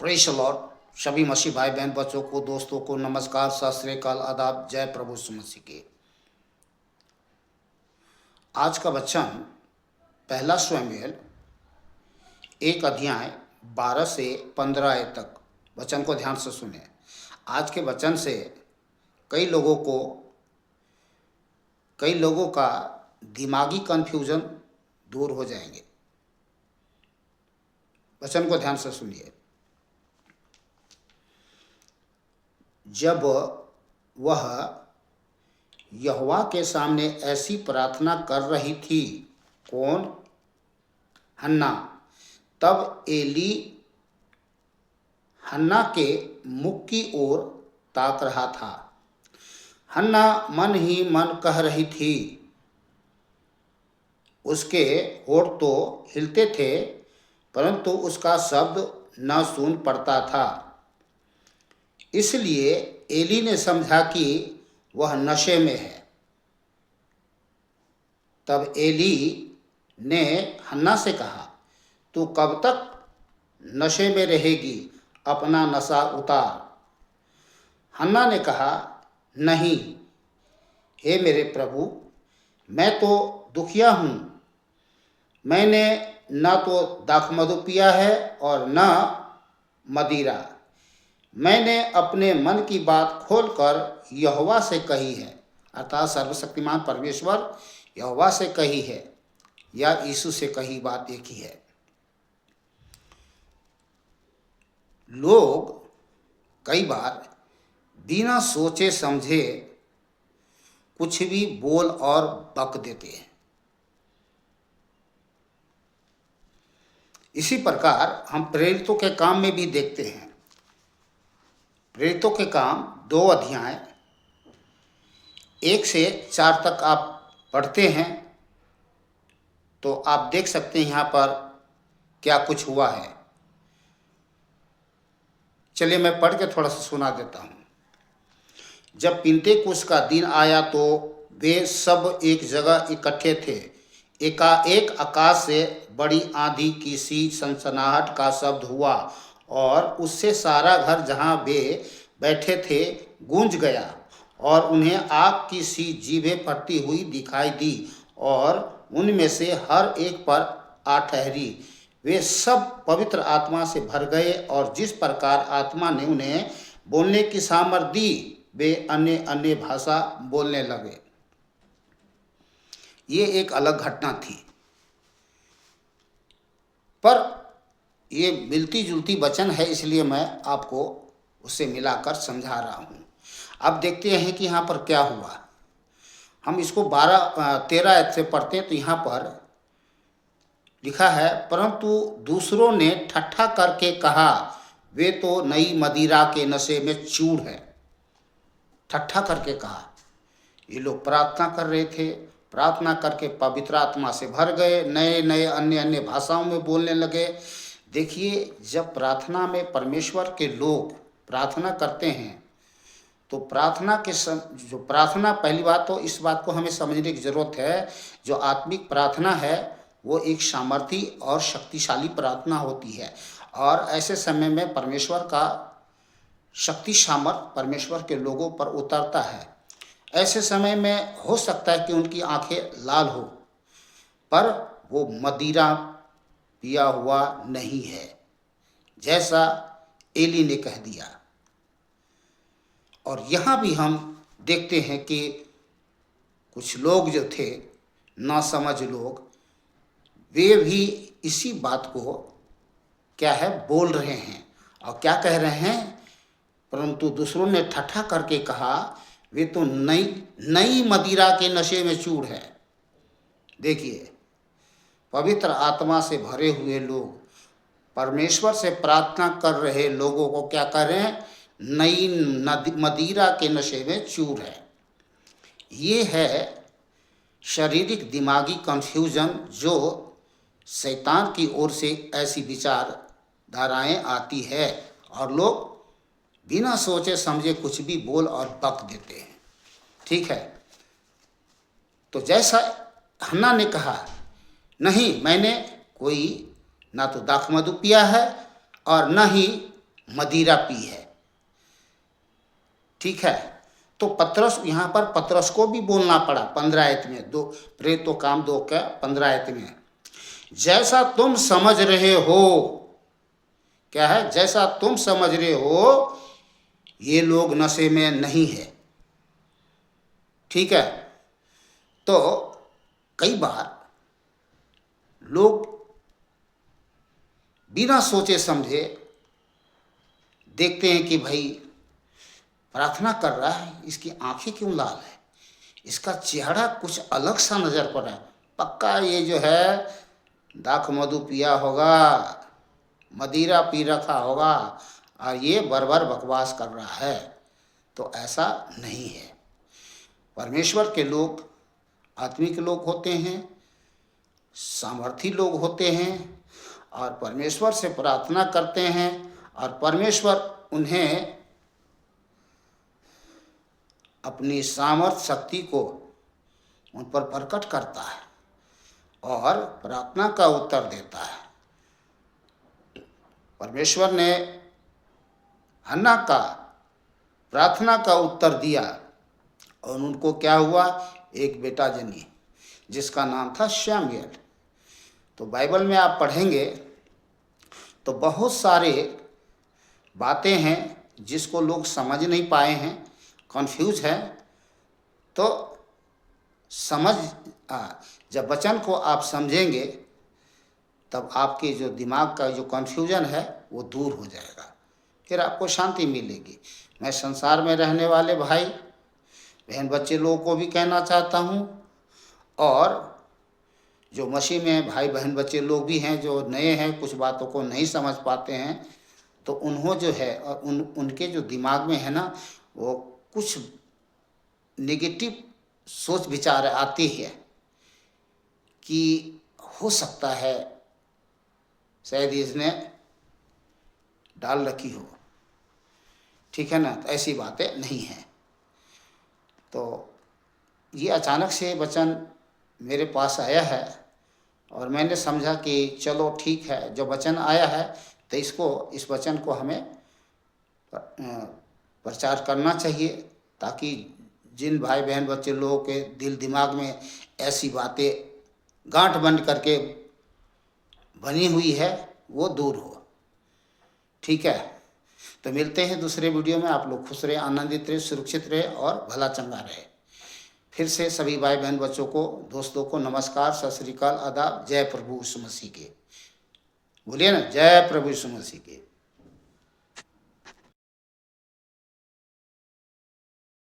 Praise the Lord. सभी मसीह भाई बहन बच्चों को, दोस्तों को नमस्कार, सत श्री अकाल, आदाब, जय प्रभु यीशु मसीह के। आज का वचन पहला शमूएल 1 अध्याय 12 से 15 आयत तक। वचन को ध्यान से सुने। आज के वचन से कई लोगों का दिमागी कन्फ्यूजन दूर हो जाएंगे। वचन को ध्यान से सुनिए। जब वह यहोवा के सामने ऐसी प्रार्थना कर रही थी, कौन? हन्ना। तब एली हन्ना के मुख की ओर ताक रहा था। हन्ना मन ही मन कह रही थी। उसके होठ तो हिलते थे, परंतु उसका शब्द न सुन पड़ता था। इसलिए एली ने समझा कि वह नशे में है। तब एली ने हन्ना से कहा, तू कब तक नशे में रहेगी? अपना नशा उतार। हन्ना ने कहा, नहीं, हे मेरे प्रभु, मैं तो दुखिया हूँ। मैंने न तो दाखमधु पिया है और न मदिरा। मैंने अपने मन की बात खोलकर यहोवा से कही है, अर्थात सर्वशक्तिमान परमेश्वर यहोवा से कही है, या यीशु से कही बात एक ही है। लोग कई बार बिना सोचे समझे कुछ भी बोल और बक देते हैं। इसी प्रकार हम प्रेरितों के काम में भी देखते हैं। प्रेरितों के काम 2 अध्याय 1 से 4 तक आप पढ़ते हैं तो आप देख सकते हैं यहाँ पर क्या कुछ हुआ है। चलिए मैं पढ़ के थोड़ा सा सुना देता हूँ। जब पिन्तेकुस्त का दिन आया तो वे सब एक जगह इकट्ठे थे। एकाएक आकाश से बड़ी आंधी की सी सनसनाहट का शब्द हुआ और उससे सारा घर जहाँ वे बैठे थे गूंज गया, और उन्हें आग की सी जीभें फटती हुई दिखाई दी और उनमें से हर एक पर आ ठहरी। वे सब पवित्र आत्मा से भर गए और जिस प्रकार आत्मा ने उन्हें बोलने की सामर्थ दी, वे अन्य अन्य भाषा बोलने लगे। ये एक अलग घटना थी, पर ये मिलती जुलती वचन है, इसलिए मैं आपको उससे मिलाकर समझा रहा हूँ। अब देखते हैं कि यहाँ पर क्या हुआ। हम इसको 13 आयत से पढ़ते हैं तो यहाँ पर लिखा है, परंतु दूसरों ने ठट्ठा करके कहा, वे तो नई मदिरा के नशे में चूर है। ठट्ठा करके कहा। ये लोग प्रार्थना कर रहे थे, प्रार्थना करके पवित्र आत्मा से भर गए, नए नए अन्य अन्य भाषाओं में बोलने लगे। देखिए, जब प्रार्थना में परमेश्वर के लोग प्रार्थना करते हैं तो प्रार्थना के जो प्रार्थना, पहली बात तो इस बात को हमें समझने की ज़रूरत है, जो आत्मिक प्रार्थना है वो एक सामर्थी और शक्तिशाली प्रार्थना होती है। और ऐसे समय में परमेश्वर का शक्ति सामर्थ परमेश्वर के लोगों पर उतरता है। ऐसे समय में हो सकता है कि उनकी आंखें लाल हो, पर वो मदिरा पिया हुआ नहीं है, जैसा एली ने कह दिया। और यहाँ भी हम देखते हैं कि कुछ लोग जो थे नासमझ लोग, वे भी इसी बात को क्या है बोल रहे हैं। और क्या कह रहे हैं? परंतु दूसरों ने ठट्ठा करके कहा, वे तो नई मदिरा के नशे में चूर है। देखिए, पवित्र आत्मा से भरे हुए लोग परमेश्वर से प्रार्थना कर रहे लोगों को क्या कर रहे हैं? नई मदिरा के नशे में चूर है। ये है शारीरिक दिमागी कंफ्यूजन, जो शैतान की ओर से ऐसी विचारधाराएं आती है और लोग बिना सोचे समझे कुछ भी बोल और बक देते हैं। ठीक है, तो जैसा हन्ना ने कहा, नहीं, मैंने कोई ना तो दाखमधु पिया है और न ही मदिरा पी है। ठीक है, तो पतरस, यहाँ पर पतरस को भी बोलना पड़ा 15 आयत में, 2 प्रेरितों काम 2 का 15 आयत में, जैसा तुम समझ रहे हो, क्या है, जैसा तुम समझ रहे हो ये लोग नशे में नहीं है। ठीक है, तो कई बार लोग बिना सोचे समझे देखते हैं कि भाई प्रार्थना कर रहा है, इसकी आंखें क्यों लाल है, इसका चेहरा कुछ अलग सा नजर पड़ रहा है, पक्का ये जो है दाख मधु पिया होगा, मदिरा पी रखा होगा और ये बरबर बकवास कर रहा है। तो ऐसा नहीं है। परमेश्वर के लोग आत्मिक लोग होते हैं, सामर्थी लोग होते हैं और परमेश्वर से प्रार्थना करते हैं और परमेश्वर उन्हें अपनी सामर्थ शक्ति को उन पर प्रकट करता है और प्रार्थना का उत्तर देता है। परमेश्वर ने हन्ना का प्रार्थना का उत्तर दिया और उनको क्या हुआ, एक बेटा जनी जिसका नाम था शमूएल। तो बाइबल में आप पढ़ेंगे तो बहुत सारे बातें हैं जिसको लोग समझ नहीं पाए हैं, कन्फ्यूज है। तो जब वचन को आप समझेंगे तब आपके जो दिमाग का जो कन्फ्यूजन है वो दूर हो जाएगा, फिर आपको शांति मिलेगी। मैं संसार में रहने वाले भाई बहन बच्चे लोगों को भी कहना चाहता हूँ, और जो मसीह में भाई बहन बच्चे लोग भी हैं जो नए हैं, कुछ बातों को नहीं समझ पाते हैं, तो उन्हों जो है और उनके जो दिमाग में है ना, वो कुछ नेगेटिव सोच विचार आती है कि हो सकता है शायद इसने डाल रखी हो। ठीक है ना, तो ऐसी बातें नहीं हैं। तो ये अचानक से वचन मेरे पास आया है और मैंने समझा कि चलो ठीक है, जो वचन आया है तो इस वचन को हमें प्रचार करना चाहिए, ताकि जिन भाई बहन बच्चे लोगों के दिल दिमाग में ऐसी बातें गांठ बंद करके बनी हुई है वो दूर हो। ठीक है, तो मिलते हैं दूसरे वीडियो में। आप लोग खुश रहे, आनंदित रहे, सुरक्षित रहे और भला चंगा रहे। फिर से सभी भाई बहन बच्चों को, दोस्तों को नमस्कार, सत श्री अकाल, आदाब। जय प्रभु यीशु मसीह के। बोलिए ना, जय प्रभु यीशु मसीह के।